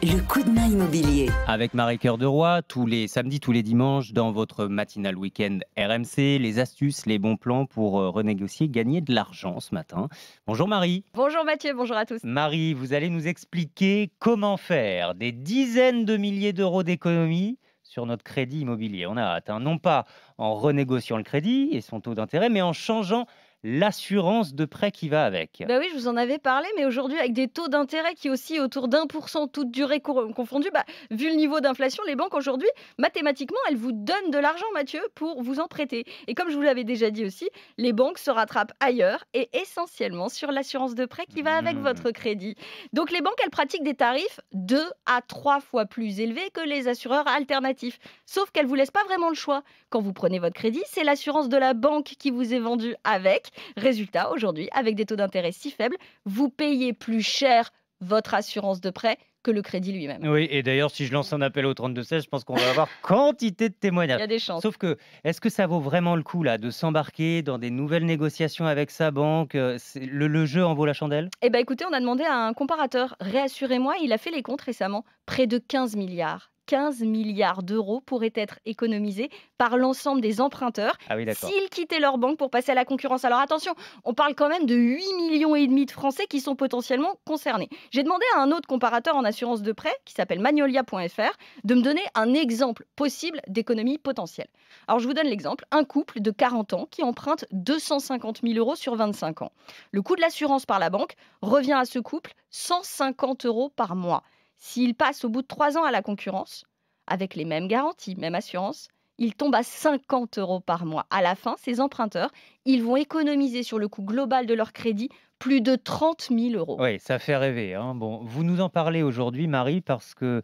Le coup de main immobilier. Avec Marie Cœur de Roy, tous les samedis, tous les dimanches, dans votre matinale week-end RMC, les astuces, les bons plans pour renégocier, gagner de l'argent ce matin. Bonjour Marie. Bonjour Mathieu, bonjour à tous. Marie, vous allez nous expliquer comment faire des dizaines de milliers d'euros d'économies sur notre crédit immobilier. On a hâte, hein. Non pas en renégociant le crédit et son taux d'intérêt, mais en changeant l'assurance de prêt qui va avec. Oui, je vous en avais parlé, mais aujourd'hui, avec des taux d'intérêt qui oscillent autour d'1%, toute durée confondue, vu le niveau d'inflation, les banques aujourd'hui, mathématiquement, elles vous donnent de l'argent, Mathieu, pour vous en prêter. Et comme je vous l'avais déjà dit aussi, les banques se rattrapent ailleurs et essentiellement sur l'assurance de prêt qui va avec votre crédit. Donc les banques, elles pratiquent des tarifs 2 à 3 fois plus élevés que les assureurs alternatifs. Sauf qu'elles ne vous laissent pas vraiment le choix. Quand vous prenez votre crédit, c'est l'assurance de la banque qui vous est vendue avec. Résultat, aujourd'hui, avec des taux d'intérêt si faibles, vous payez plus cher votre assurance de prêt que le crédit lui-même. Oui, et d'ailleurs, si je lance un appel au 3216, je pense qu'on va avoir quantité de Il témoignages. y a des chances. Sauf que, est-ce que ça vaut vraiment le coup là, de s'embarquer dans des nouvelles négociations avec sa banque le jeu en vaut la chandelle? Eh bien, écoutez, on a demandé à un comparateur, Réassurez-moi, il a fait les comptes récemment, près de 15 milliards. 15 milliards d'euros pourraient être économisés par l'ensemble des emprunteurs Ah oui, d'accord. s'ils quittaient leur banque pour passer à la concurrence. Alors attention, on parle quand même de 8,5 millions de Français qui sont potentiellement concernés. J'ai demandé à un autre comparateur en assurance de prêt, qui s'appelle magnolia.fr, de me donner un exemple possible d'économie potentielle. Alors je vous donne l'exemple, un couple de 40 ans qui emprunte 250 000 euros sur 25 ans. Le coût de l'assurance par la banque revient à ce couple 150 euros par mois. S'il passe au bout de 3 ans à la concurrence, avec les mêmes garanties, même assurance, il tombe à 50 euros par mois. À la fin, ces emprunteurs, ils vont économiser sur le coût global de leur crédit plus de 30 000 euros. Oui, ça fait rêver, hein. Bon, vous nous en parlez aujourd'hui, Marie, parce que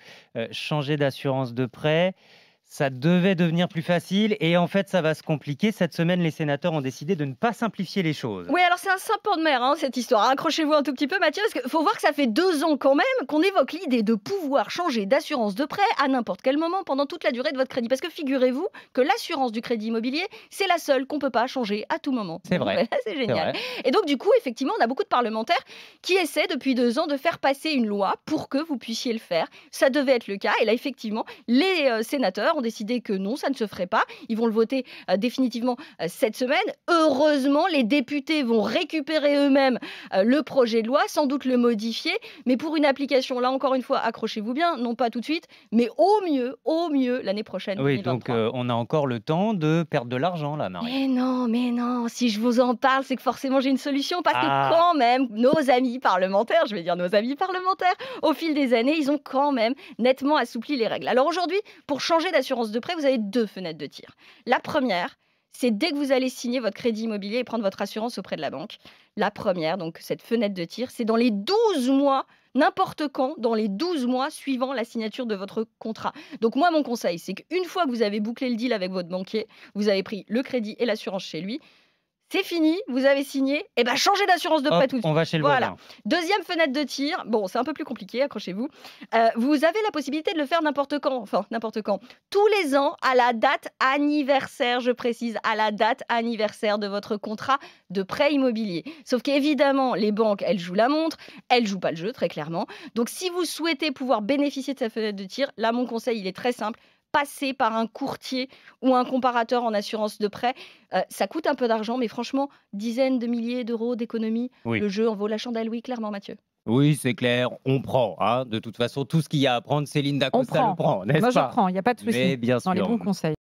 changer d'assurance de prêt, ça devait devenir plus facile et en fait, ça va se compliquer. Cette semaine, les sénateurs ont décidé de ne pas simplifier les choses. Oui, alors c'est un serpent de mer, cette histoire. Accrochez-vous un tout petit peu, Mathieu, parce qu'il faut voir que ça fait 2 ans quand même qu'on évoque l'idée de pouvoir changer d'assurance de prêt à n'importe quel moment pendant toute la durée de votre crédit. Parce que figurez-vous que l'assurance du crédit immobilier, c'est la seule qu'on ne peut pas changer à tout moment. C'est vrai. C'est C'est génial. vrai. Et donc, du coup, effectivement, on a beaucoup de parlementaires qui essaient depuis 2 ans de faire passer une loi pour que vous puissiez le faire. Ça devait être le cas. Et là, effectivement, les sénateurs ont décidé que non, ça ne se ferait pas. Ils vont le voter définitivement cette semaine. Heureusement, les députés vont récupérer eux-mêmes le projet de loi, sans doute le modifier, mais pour une application, là encore une fois, accrochez-vous bien, non pas tout de suite, mais au mieux, l'année prochaine. Oui, donc 2023. on a encore le temps de perdre de l'argent là, Marie. Mais non, si je vous en parle, c'est que forcément j'ai une solution, parce Ah. que quand même, nos amis parlementaires, au fil des années, ils ont quand même nettement assoupli les règles. Alors aujourd'hui, pour changer d'assurance de prêt, vous avez 2 fenêtres de tir. La première, c'est dès que vous allez signer votre crédit immobilier et prendre votre assurance auprès de la banque. La première, donc cette fenêtre de tir, c'est dans les 12 mois, n'importe quand, dans les 12 mois suivant la signature de votre contrat. Donc moi, mon conseil, c'est qu'une fois que vous avez bouclé le deal avec votre banquier, vous avez pris le crédit et l'assurance chez lui, c'est fini, vous avez signé, et changez d'assurance de prêt Hop, tout de suite. on va chez le Voilà. voisin. Deuxième fenêtre de tir, bon, c'est un peu plus compliqué, accrochez-vous. Vous avez la possibilité de le faire n'importe quand, tous les ans, à la date anniversaire, je précise, à la date anniversaire de votre contrat de prêt immobilier. Sauf qu'évidemment, les banques, elles jouent la montre, elles jouent pas le jeu, très clairement. Donc, si vous souhaitez pouvoir bénéficier de cette fenêtre de tir, là, mon conseil, il est très simple. Passer par un courtier ou un comparateur en assurance de prêt. Ça coûte un peu d'argent, mais franchement, dizaines de milliers d'euros d'économie, Oui. le jeu en vaut la chandelle, oui, clairement, Mathieu. Oui, c'est clair, on prend, hein. De toute façon, tout ce qu'il y a à prendre, Céline On Dacosta le prend. prend, n'est-ce Moi, je pas? prends, il n'y a pas de souci. Mais bien Dans les sûr. bons conseils.